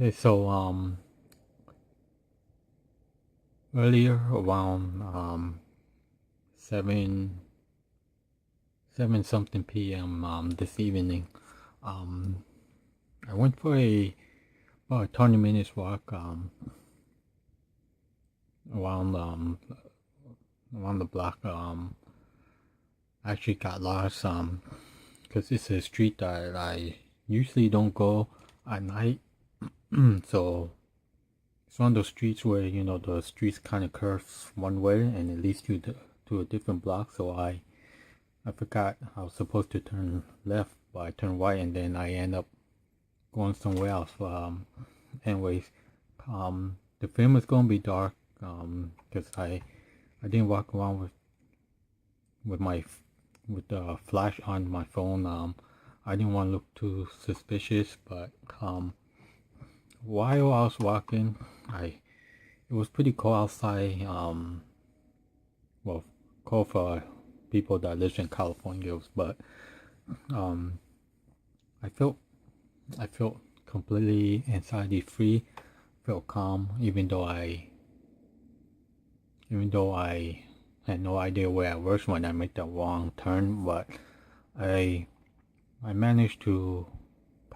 Okay, so earlier around 7 7 something p.m. This evening, um I went for about a 20 minutes walk around around the block. I actually got lost because it's a street that I usually don't go at night. So it's one of those streets where the streets kind of curves one way and it leads you to a different block. So I forgot I was supposed to turn left, but I turned right, and then I end up going somewhere else. Anyways, the film is gonna be dark because I didn't walk around with my with the flash on my phone. I didn't want to look too suspicious, but while I was walking, it was pretty cold outside. Well, cold for people that live in California, but um, I felt completely anxiety free. Felt calm, even though I had no idea where I was when I made the wrong turn. But I I managed to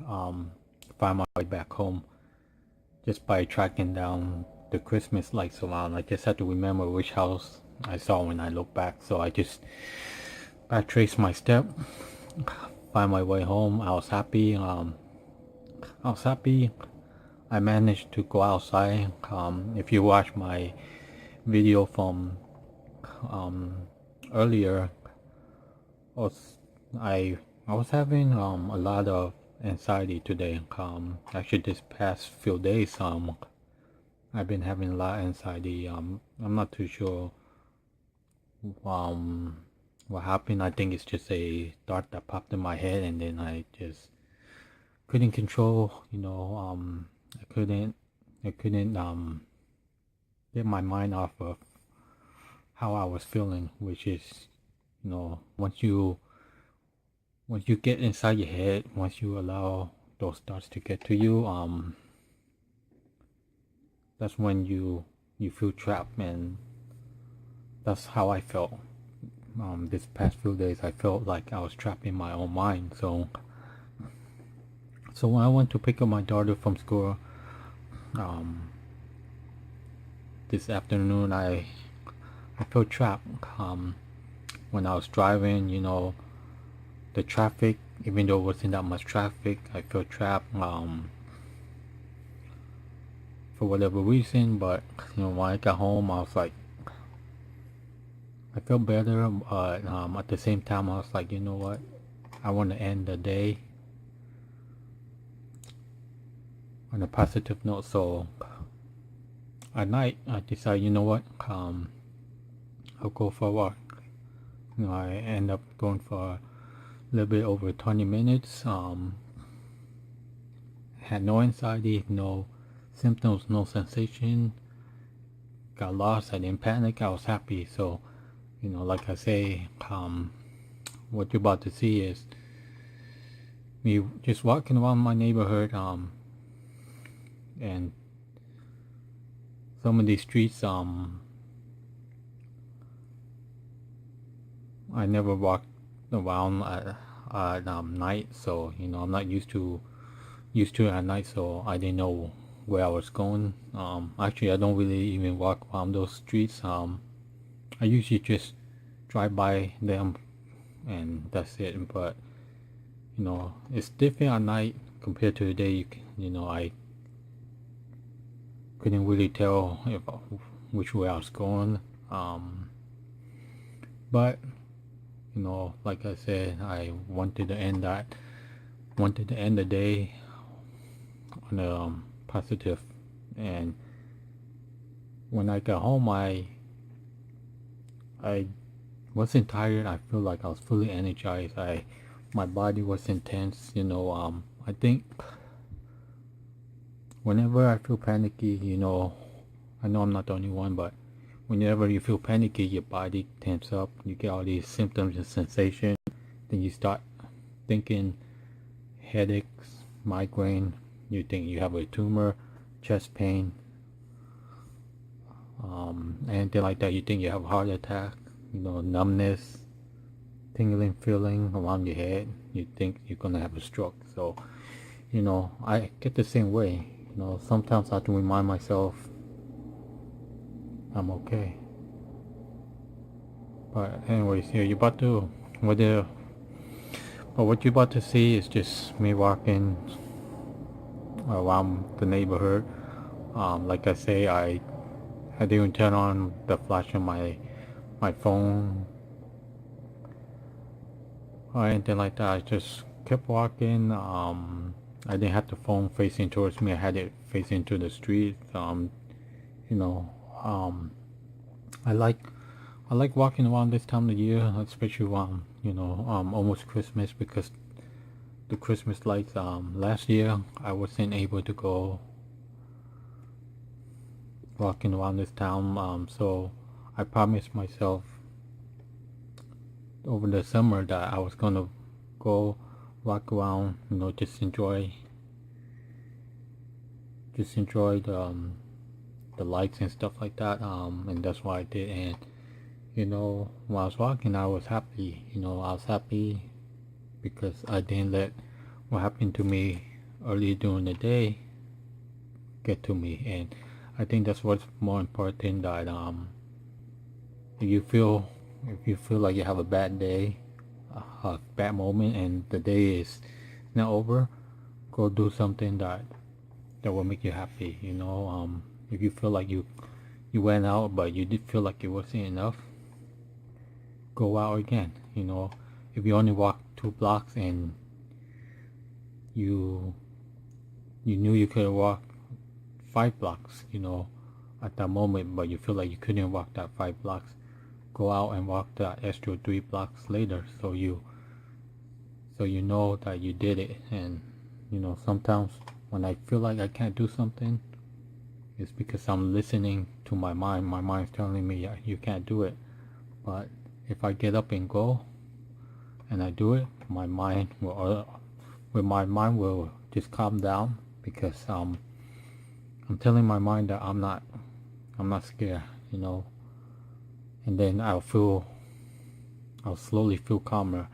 um, find my way back home just by tracking down the Christmas lights around. I just had to remember which house I saw when I looked back. So I just traced my step, find my way home. I was happy. I was happy. I managed to go outside. If you watch my video from earlier, I was I I was having a lot of anxiety today. Actually, this past few days, I've been having a lot of anxiety. I'm not too sure um what happened. I think it's just a thought that popped in my head, and then I just couldn't control. I couldn't get my mind off of how I was feeling, which is, once you get inside your head, once you allow those thoughts to get to you, that's when you feel trapped, and that's how I felt. This past few days, I felt like I was trapped in my own mind. So when I went to pick up my daughter from school, um, this afternoon, I felt trapped. When I was driving, the traffic, even though it wasn't that much traffic, I felt trapped. For whatever reason, but when I got home, I was like, I felt better, but at the same time, I was like, you know what? I want to end the day on a positive note. So at night, I decided, you know what? I'll go for a walk. I end up going for a little bit over 20 minutes. Had no anxiety, no symptoms, no sensation. Got lost. I didn't panic. I was happy. So, like I say, what you're about to see is me just walking around my neighborhood, and some of these streets, I never walked around at night, so I'm not used to it at night, so I didn't know where I was going. Actually, I don't really even walk around those streets. I usually just drive by them, and that's it. But it's different at night compared to the day. I couldn't really tell which way I was going. But like I said, I wanted to end the day on a positive. And when I got home, I wasn't tired. I feel like I was fully energized. My body was intense. I think whenever I feel panicky, I know I'm not the only one, but whenever you feel panicky, your body tenses up. You get all these symptoms and sensations. Then you start thinking headaches, migraine, you think you have a tumor, chest pain, anything like that. You think you have a heart attack, numbness, tingling feeling around your head. You think you're gonna have a stroke. So, I get the same way. Sometimes I have to remind myself I'm okay. But anyways, yeah, you're about to, what you're about to see is just me walking around the neighborhood. Like I say, I didn't turn on the flash on my phone or anything like that. I just kept walking. I didn't have the phone facing towards me. I had it facing to the street. You know, I like walking around this time of year, especially around almost Christmas, because the Christmas lights. Last year I wasn't able to go walking around this town. So I promised myself over the summer that I was gonna go walk around, just enjoy the lights and stuff like that. And that's what I did. And when I was walking, I was happy. I was happy because I didn't let what happened to me earlier during the day get to me. And I think that's what's more important, that if you feel like you have a bad day, a bad moment, and the day is not over, go do something that will make you happy. If you feel like you went out but you did feel like it wasn't enough, go out again. If you only walk 2 blocks and you knew you could walk 5 blocks, at that moment, but you feel like you couldn't walk that 5 blocks, go out and walk that extra 3 blocks later, so you know that you did it. And sometimes when I feel like I can't do something, it's because I'm listening to my mind. My mind's telling me, yeah, you can't do it. But if I get up and go and I do it, my mind will just calm down, because I'm telling my mind that I'm not scared, and then I'll slowly feel calmer.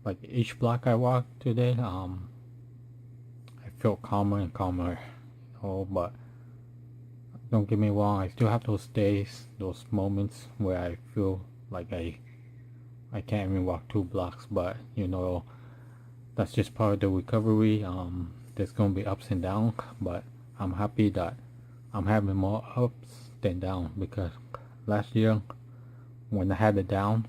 Like each block I walked today, I felt calmer and calmer, but don't get me wrong, I still have those days, those moments where I feel like I can't even walk 2 blocks, but that's just part of the recovery. There's gonna be ups and downs, but I'm happy that I'm having more ups than downs, because last year when I had the down,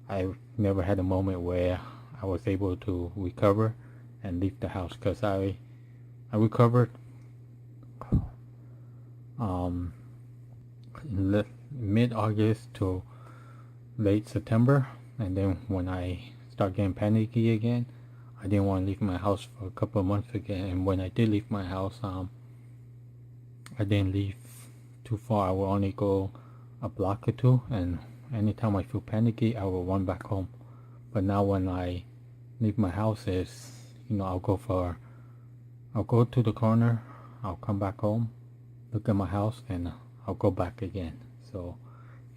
I never had a moment where I was able to recover and leave the house, because I recovered in mid-August to late September, and then when I start getting panicky again, I didn't want to leave my house for a couple of months again. And when I did leave my house, I didn't leave too far. I will only go a block or 2, and anytime I feel panicky, I will run back home. But now when I leave my house, I'll go to the corner, I'll come back home, look at my house, and I'll go back again. So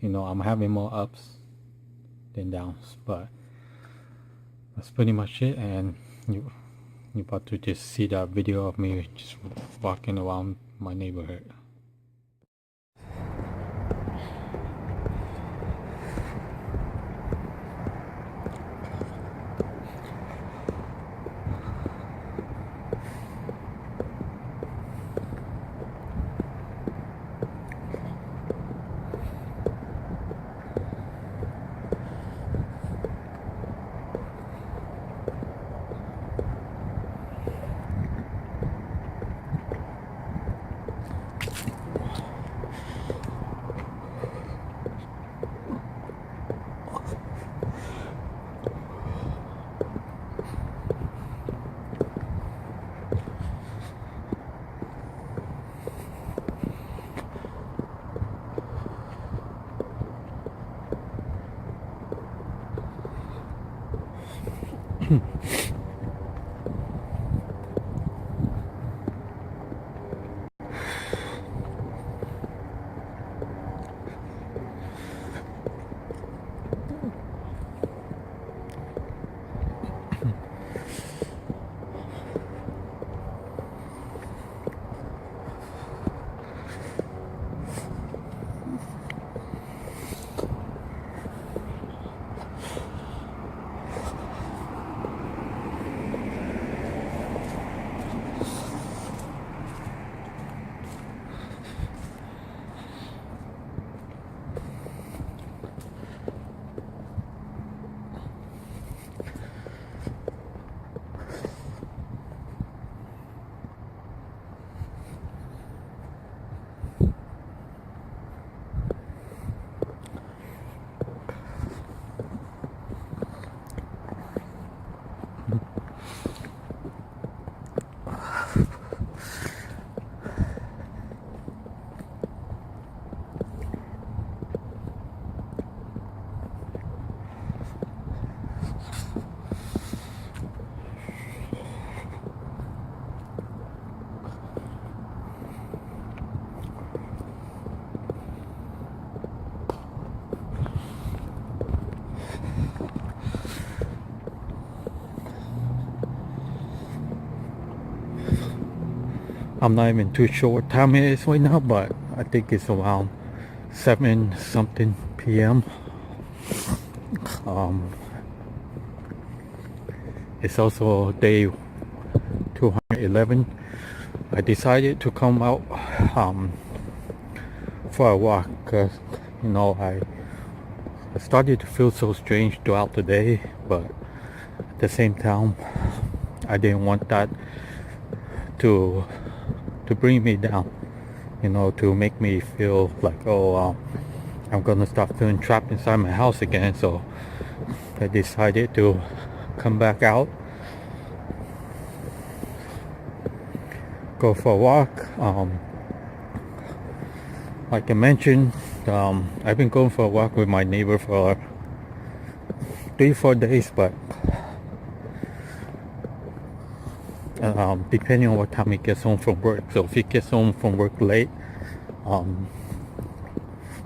I'm having more ups than downs, but that's pretty much it. And you're about to just see that video of me just walking around my neighborhood. I'm not even too sure what time it is right now, but I think it's around 7 something p.m. It's also day 211. I decided to come out for a walk because, you know, I started to feel so strange throughout the day, but at the same time, I didn't want that to bring me down, you know, to make me feel like, oh, I'm gonna start feeling trapped inside my house again. So I decided to come back out, go for a walk. Like I mentioned, I've been going for a walk with my neighbor for 3-4 days, but depending on what time he gets home from work. So if he gets home from work late,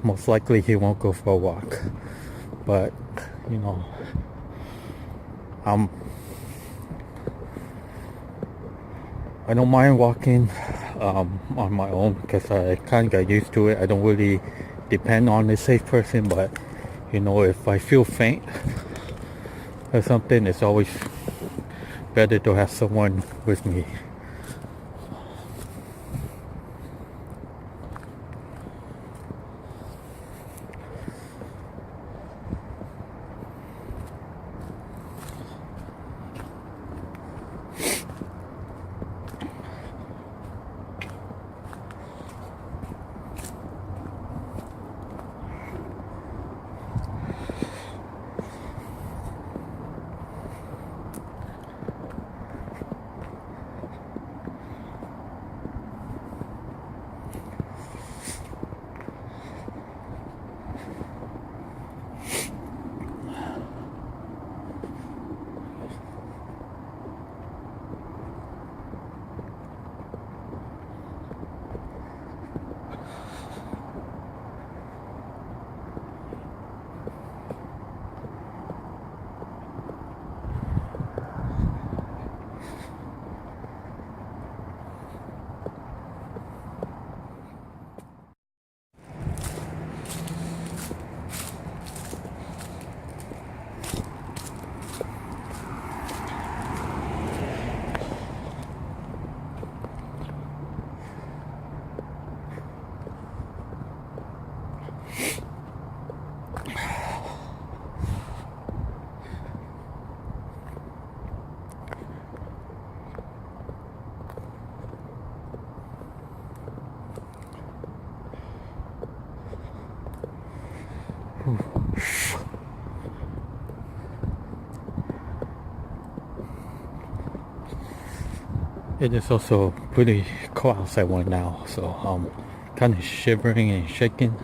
most likely he won't go for a walk. But you know, I don't mind walking on my own because I kind of got used to it. I don't really depend on a safe person, but you know, if I feel faint or something, it's always better to have someone with me. It is also pretty cold outside right now, so I'm kind of shivering and shaking.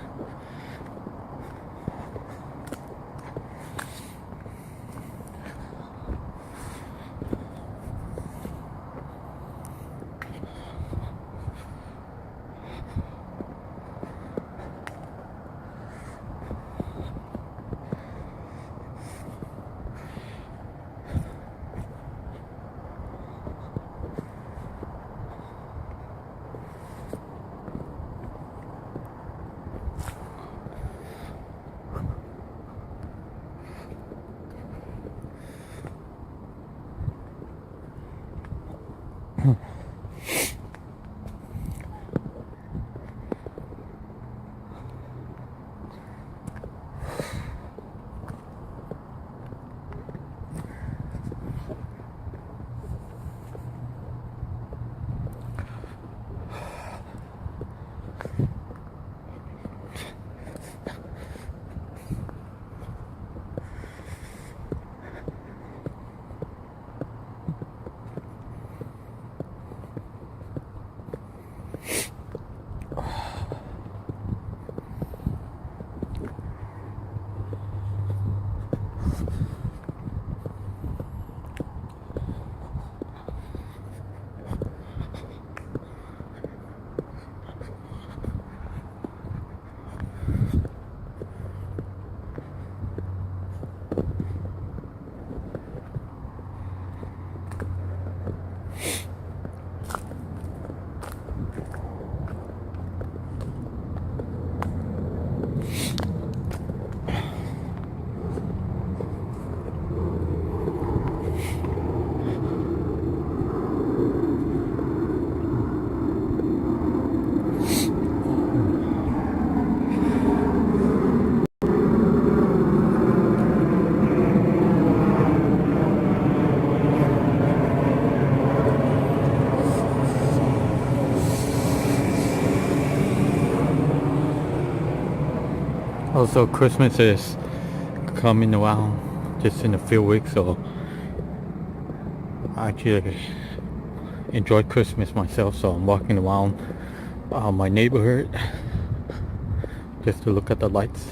Also, Christmas is coming around just in a few weeks, so I actually enjoy Christmas myself. So I'm walking around my neighborhood just to look at the lights.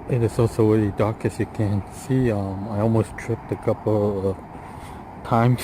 It is also really dark, as you can see. I almost tripped a couple of times.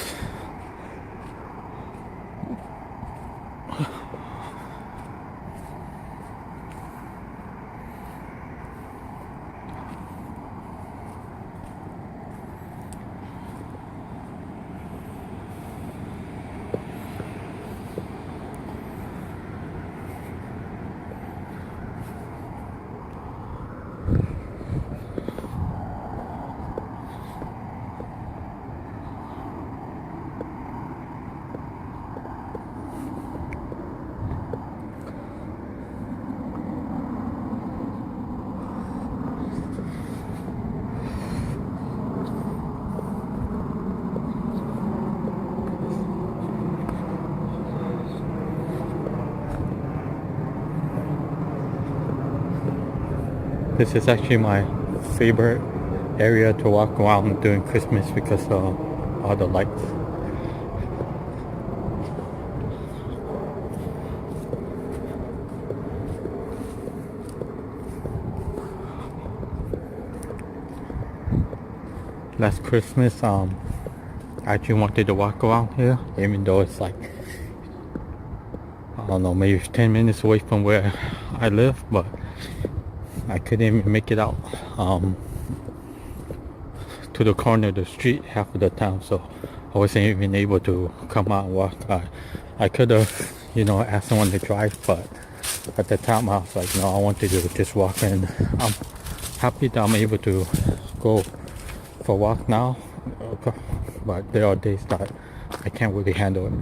This is actually my favorite area to walk around during Christmas because of all the lights. Last Christmas, I actually wanted to walk around here, even though it's like, I don't know, maybe 10 minutes away from where I live, but I couldn't even make it out to the corner of the street half of the time, so I wasn't even able to come out and walk. I could have, asked someone to drive, but at the time I was like, no, I wanted to just walk, and I'm happy that I'm able to go for a walk now, but there are days that I can't really handle it.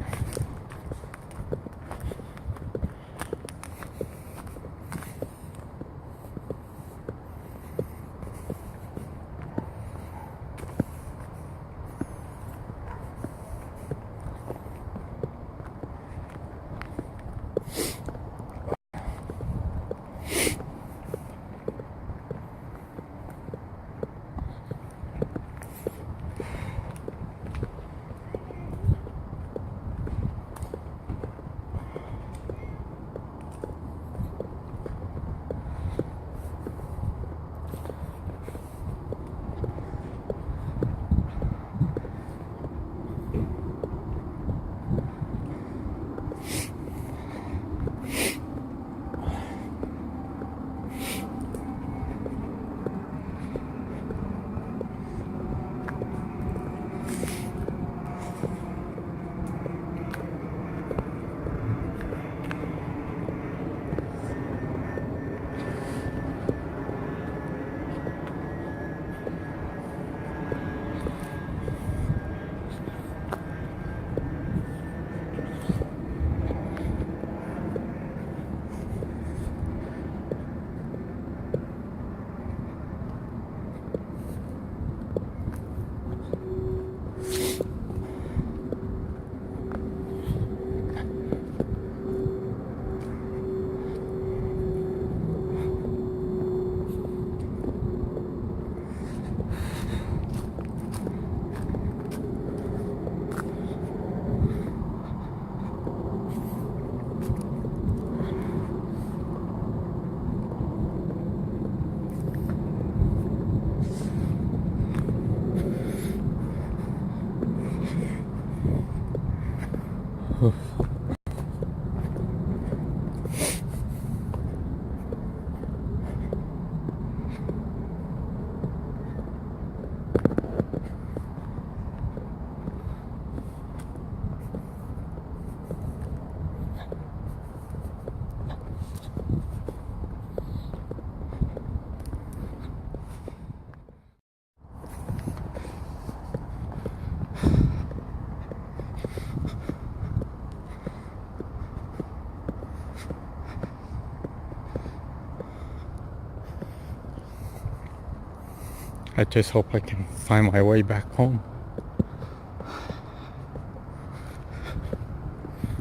I just hope I can find my way back home.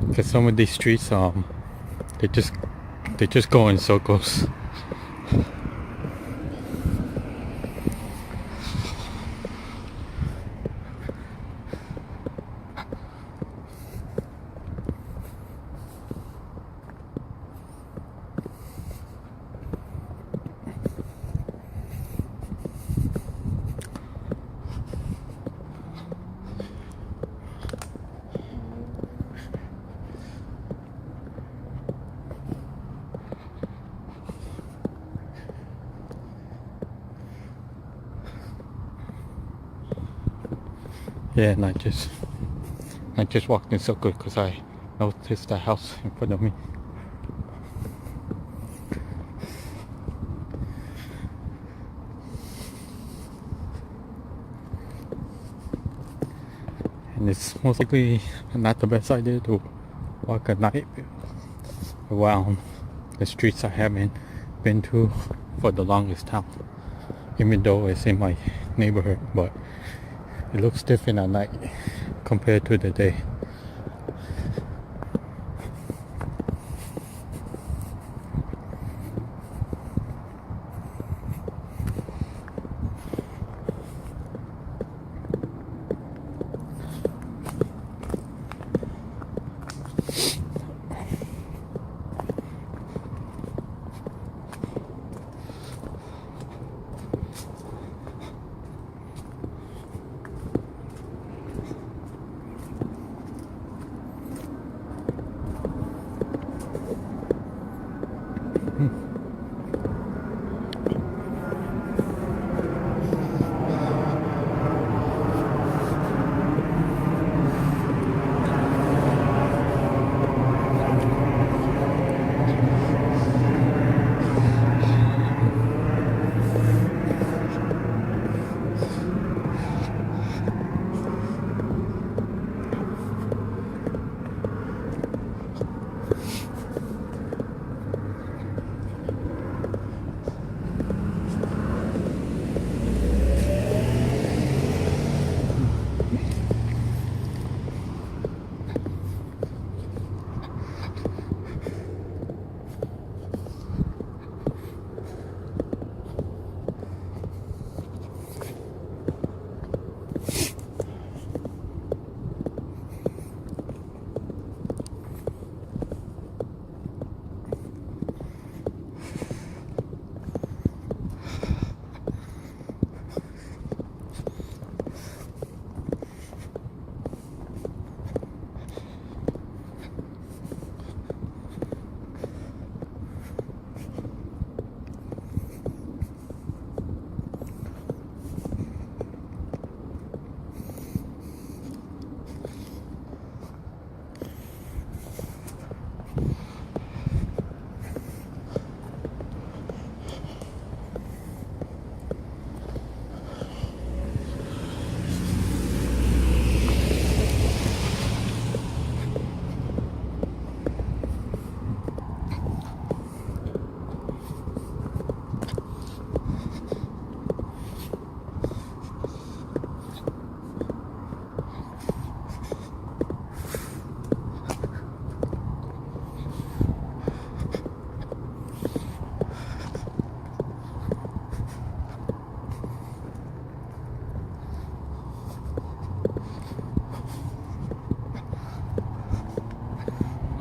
Because some of these streets, they just go in circles. Yeah, and I just walked in circle because I noticed the house in front of me. And it's most likely not the best idea to walk at night around the streets I haven't been to for the longest time, even though it's in my neighborhood, but it looks different at night compared to the day.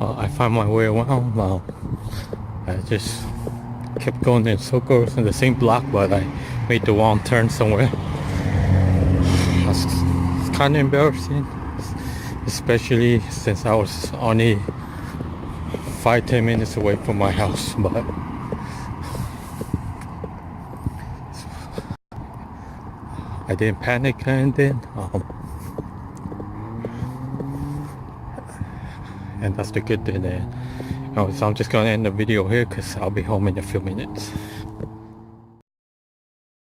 I find my way around. I just kept going in circles in the same block, but I made the wrong turn somewhere. It's kind of embarrassing, especially since I was only 5-10 minutes away from my house, but I didn't panic or anything. And that's the good thing there. So I'm just gonna end the video here because I'll be home in a few minutes.